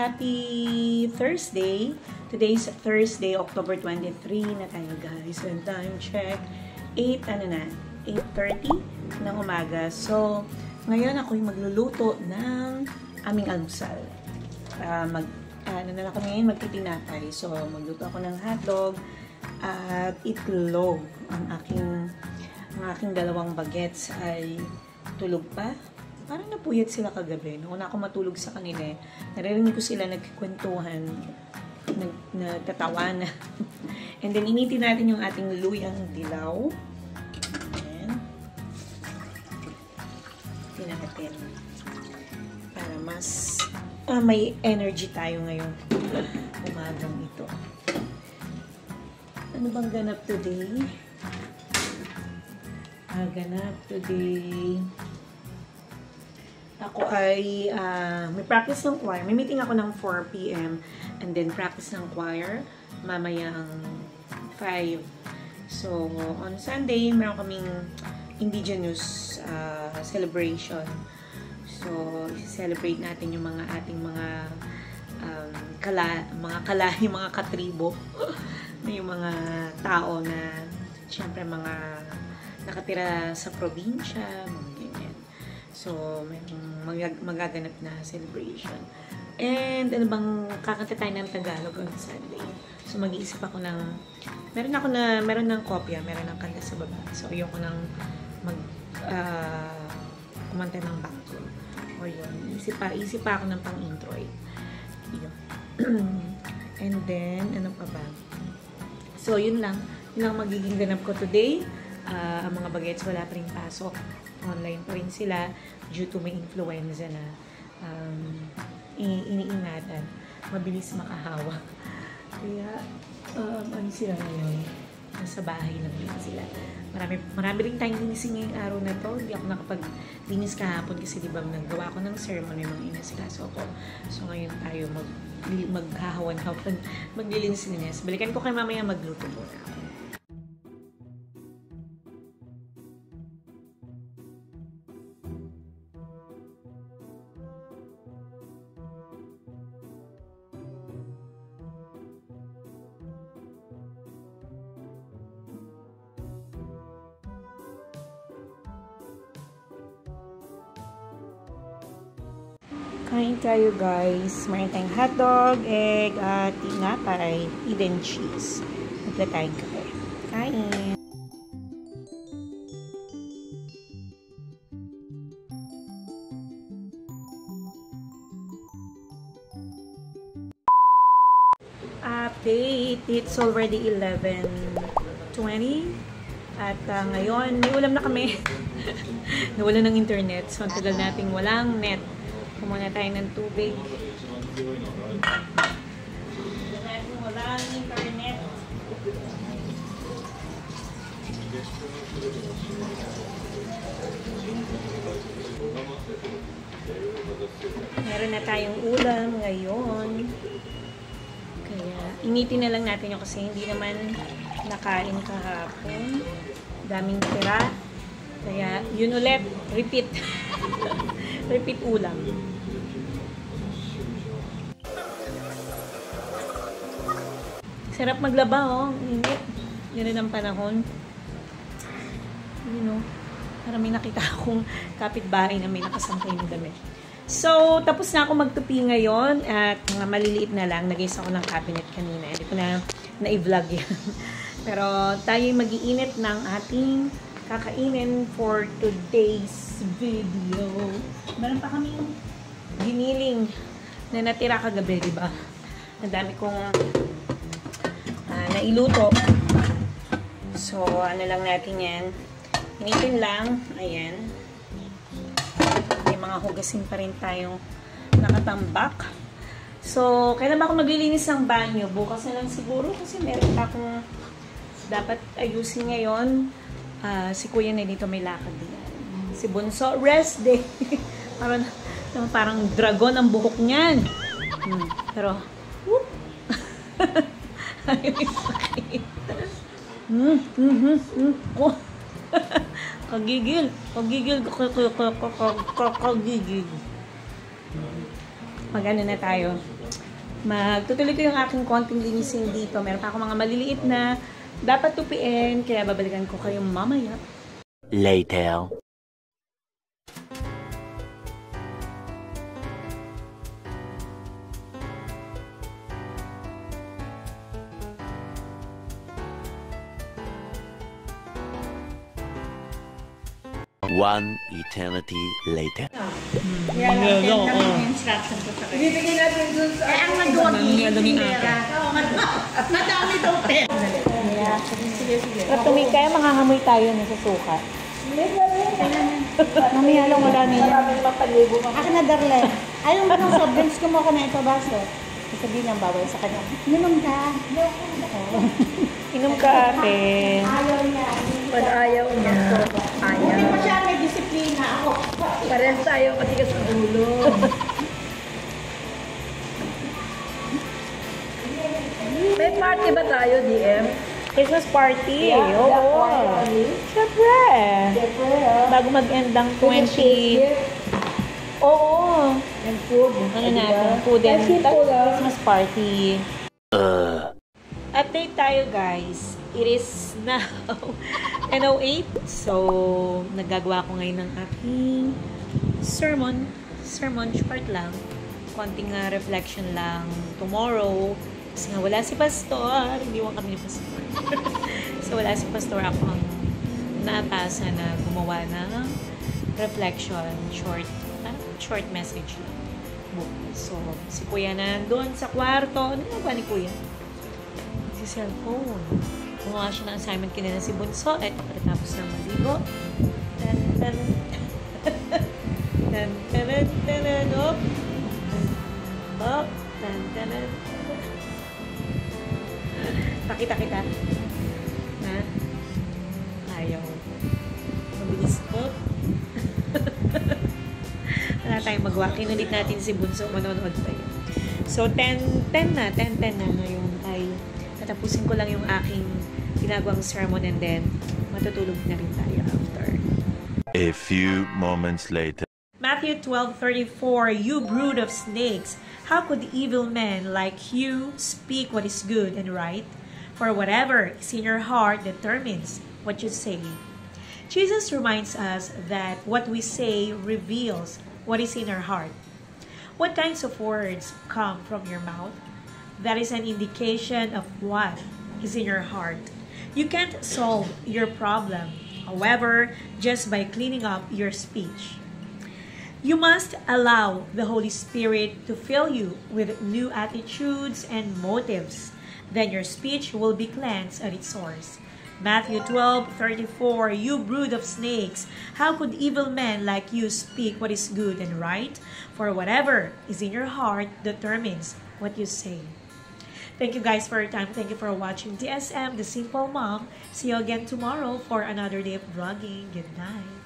Happy Thursday! Today's Thursday, October 23 na tayo guys. And time check, 8:30 ng umaga. So, ngayon ako'y magluluto ng aming almusal. Magtitinapay. So, magluto ako ng hotdog at itlog. Ang aking dalawang bagets ay tulog pa. Parang napuyat sila kagabi. Noong ako matulog sa kanila, naririnig ko sila nagkikwentuhan, nagtatawanan. And then, initin natin yung ating luyang dilaw. Ayan. Initin natin. Para mas may energy tayo ngayong umagang ito. Ano bang ganap today? Ganap today. Ako ay may practice ng choir. May meeting ako ng 4 p.m. and then practice ng choir mamayang 5. So, on Sunday, meron kaming indigenous celebration. So, celebrate natin yung mga ating mga mga katribo. Yung mga tao na syempre mga nakatira sa probinsya, mga ganyan. So, may magaganap na celebration. And, ano bang, kakanta tayo ng Tagalog on Sunday. So, mag-iisip ako ng, meron ng kopya, meron ng kanta sa baba. So, ayoko nang kumanta ng background. O yun, isip pa ako ng pang-intro eh. Yun. And then, ano pa ba? So, yun lang magiging ganap ko today. Ang mga bagets wala pa rin pasok. Online pa rin sila due to may influenza na iniingatan. Mabilis makahawa. Kaya, ano sila ngayon? Nasa bahay lang din sila. Marami rin tayong linisin ngayong araw na to. Hindi ako nakapag-linis kahapon kasi diba naggawa ko ng sermon yung mga inasikaso ko. So, ngayon tayo maghahawan-hawan, maglilinis-linis. Balikan ko kayo mamaya magluto muna ako. Kain tayo guys. Meron tayong hotdog, egg, at tinapay, Eden cheese. Magpatayin kape. Kain! Update! It's already 11:20 at ngayon, may ulam na kami. Nawala ng internet. So, ang tagal nating walang net. Kumuna tayo ng tubig. Walang internet. Meron na tayong ulam ngayon. Kaya, initin na lang natin yung kasi hindi naman nakain kahapon. Daming tira. Kaya, yun ulit. Repeat. Repeat ulam. Sarap maglaba, oh. Init. Ganun ang panahon. You know, para may nakita akong kapitbahay na may nakasampay ng damit. So, tapos na ako magtupi ngayon at mga maliliit na lang. Nag-ayos ako ng cabinet kanina. Hindi ko na i-vlog yan. Pero tayo mag-iinit ng ating kakainin for today's video. Meron pa kami giniling na natira kagabi, diba? Ang dami kong nailuto. So, ano lang natin yan. Initin lang. Ayan. May mga hugasin pa rin tayong nakatambak. So, kailan ba ako maglilinis ng banyo? Bukas na lang siguro kasi meron pa akong dapat ayusin ngayon. Si Kuya na dito may lakad din. Si Bunso, rest day. parang dragon ang buhok niyan. Pero, whoop! Ayaw yung pakita. Kagigil. Kagigil. Mag-ano na tayo. Magtutuloy ko yung aking konting linisin dito. Meron pa ako mga maliliit na dapat tupiin, kaya babalikan ko kayo mamaya. Later. One eternity later. Yan ang instruction ko sa kayo. Ibibigay natin dun sa... ang nag-dogi, pera. Madami daw pera. Sige. Tumingin kaya manghahamoy tayo na sa suka. Mamaya lang wala nila. Akin na darle. Ayaw mo ng soft drinks ko mo ako na ito baso. Sabihin lang bawal sa kanya. Inom ka. Inom ka, ate. Ayaw niya. Pag ayaw niya, Hindi mo siya may disiplina ako. parehas tayo matigas ang ulo. May party ba tayo, DM? Christmas party. Yeah, Oo. Siyempre. Bago mag-end ang 20. Oo. And food. Ano natin? Food and Christmas party. Update tayo, guys. It is now 10:08. So, naggagawa ko ngayon ng aking sermon. Sermon, short lang. Konting reflection lang tomorrow. Kasi nga wala si Pastor. Hindi mo kami ni Pastor. So, wala si Pastor. Ako ang naapasa na gumawa ng reflection. Short message lang. Book. So, si Kuya na doon sa kwarto. Ano ba ni Kuya? Si cellphone. Gumawa siya ng assignment kanina si Bunso. Eto, pagkatapos ng maligo. Pakita kita. Na? Ayaw. Mabilis po. Wala tayong magawa. Kinulit natin si Bunso. Manonood tayo. So, 10 na ngayon ay tatapusin ko lang yung aking ginagawang sermon and then matutulog na rin tayo after. A few moments later. Matthew 12:34, You brood of snakes, how could evil men like you speak what is good and right? For whatever is in your heart determines what you say. Jesus reminds us that what we say reveals what is in our heart. What kinds of words come from your mouth? That is an indication of what is in your heart. You can't solve your problem, however, just by cleaning up your speech. You must allow the Holy Spirit to fill you with new attitudes and motives. Then your speech will be cleansed at its source. Matthew 12:34, You brood of snakes, how could evil men like you speak what is good and right? For whatever is in your heart determines what you say. Thank you guys for your time. Thank you for watching DSM, The Simple Mom. See you again tomorrow for another day of vlogging. Good night.